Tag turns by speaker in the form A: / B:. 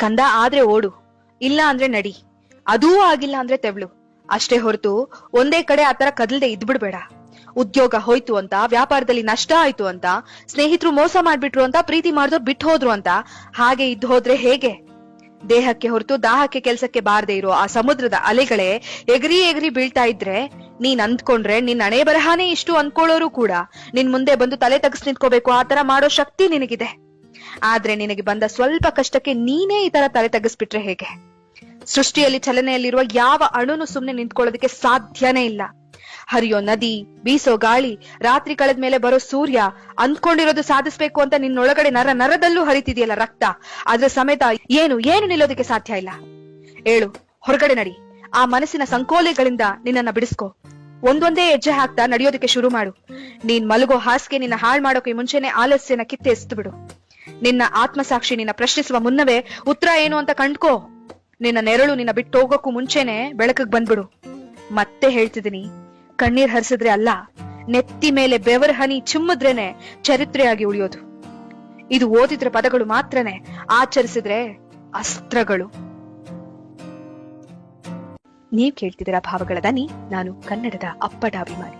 A: ಕಂದ ಆದ್ರೆ ಓಡು, ಇಲ್ಲ ಅಂದ್ರೆ ನಡಿ, ಅದೂ ಆಗಿಲ್ಲ ಅಂದ್ರೆ ತೆವಳು. ಅಷ್ಟೇ ಹೊರತು ಒಂದೇ ಕಡೆ ಆತರ ಕದಲ್ದೆ ಇದ್ಬಿಡ್ಬೇಡ. ಉದ್ಯೋಗ ಹೋಯ್ತು ಅಂತ, ವ್ಯಾಪಾರದಲ್ಲಿ ನಷ್ಟ ಆಯ್ತು ಅಂತ, ಸ್ನೇಹಿತರು ಮೋಸ ಮಾಡ್ಬಿಟ್ರು ಅಂತ, ಪ್ರೀತಿ ಮಾಡಿದವ್ರು ಬಿಟ್ಟು ಹೋದ್ರು ಅಂತ ಹಾಗೆ ಇದ್ದು ಹೋದ್ರೆ ಹೇಗೆ? ದೇಹಕ್ಕೆ ಹೊರತು ದಾಹಕ್ಕೆ ಕೆಲ್ಸಕ್ಕೆ ಬಾರದೆ ಇರೋ ಆ ಸಮುದ್ರದ ಅಲೆಗಳೇ ಎಗರಿ ಎಗರಿ ಬೀಳ್ತಾ ಇದ್ರೆ ನೀನ್ ಅಂದ್ಕೊಂಡ್ರೆ ನಿನ್ ಹಣೆ ಬರಹಾನೇ ಇಷ್ಟು ಅಂದ್ಕೊಳ್ಳೋರು ಕೂಡ ನಿನ್ ಮುಂದೆ ಬಂದು ತಲೆ ತಗ್ಸ್ ನಿಂತ್ಕೋಬೇಕು. ಆತರ ಮಾಡೋ ಶಕ್ತಿ ನಿನಗಿದೆ. ಆದ್ರೆ ನಿನಗೆ ಬಂದ ಸ್ವಲ್ಪ ಕಷ್ಟಕ್ಕೆ ನೀನೇ ಈ ತರ ತಲೆ ತಗ್ಗಿಸ್ಬಿಟ್ರೆ ಹೇಗೆ? ಸೃಷ್ಟಿಯಲ್ಲಿ ಚಲನೆಯಲ್ಲಿರುವ ಯಾವ ಅಣುನು ಸುಮ್ನೆ ನಿಂತ್ಕೊಳ್ಳೋದಕ್ಕೆ ಸಾಧ್ಯನೇ ಇಲ್ಲ. ಹರಿಯೋ ನದಿ, ಬೀಸೋ ಗಾಳಿ, ರಾತ್ರಿ ಕಳೆದ ಮೇಲೆ ಬರೋ ಸೂರ್ಯ, ಅಂದ್ಕೊಂಡಿರೋದು ಸಾಧಿಸ್ಬೇಕು ಅಂತ ನಿನ್ನೊಳಗಡೆ ನರ ನರದಲ್ಲೂ ಹರಿತಿದೆಯಲ್ಲ ರಕ್ತ, ಅದ್ರ ಸಮೇತ ಏನು ನಿಲ್ಲೋದಕ್ಕೆ ಸಾಧ್ಯ ಇಲ್ಲ. ಏಳು, ಹೊರಗಡೆ ನಡಿ. ಆ ಮನಸ್ಸಿನ ಸಂಕೋಲೆಗಳಿಂದ ನಿನ್ನನ್ನ ಬಿಡಿಸ್ಕೊ. ಒಂದೊಂದೇ ಹೆಜ್ಜೆ ಹಾಕ್ತಾ ನಡೆಯೋದಕ್ಕೆ ಶುರು ಮಾಡು. ನೀನ್ ಮಲಗೋ ಹಾಸಿಗೆ ನಿನ್ನ ಹಾಳು ಮಾಡೋಕೆ ಮುಂಚೆನೆ ಆಲಸ್ಯನ ಕಿತ್ತೆ ಎಸ್ದು ಬಿಡು. ನಿನ್ನ ಆತ್ಮಸಾಕ್ಷಿ ನಿನ್ನ ಪ್ರಶ್ನಿಸುವ ಮುನ್ನವೇ ಉತ್ತರ ಏನು ಅಂತ ಕಂಡ್ಕೋ. ನಿನ್ನ ನೆರಳು ನಿನ್ನ ಬಿಟ್ಟು ಹೋಗೋಕ್ಕೂ ಮುಂಚೆನೆ ಬೆಳಕಿಗೆ ಬಂದ್ಬಿಡು. ಮತ್ತೆ ಹೇಳ್ತಿದ್ದೀನಿ, ಕಣ್ಣೀರ್ ಹರಿಸಿದ್ರೆ ಅಲ್ಲ, ನೆತ್ತಿ ಮೇಲೆ ಬೆವರ್ ಹನಿ ಚಿಮ್ಮಿದ್ರೇನೆ ಚರಿತ್ರೆಯಾಗಿ ಉಳಿಯೋದು. ಇದು ಓದಿದ್ರೆ ಪದಗಳು ಮಾತ್ರನೇ, ಆಚರಿಸಿದ್ರೆ ಅಸ್ತ್ರಗಳು. ನೀವ್ ಕೇಳ್ತಿದ್ದೀರಾ ಭಾವಗಳ ದನಿ. ನಾನು ಕನ್ನಡದ ಅಪ್ಪಟ ಅಭಿಮಾನಿ.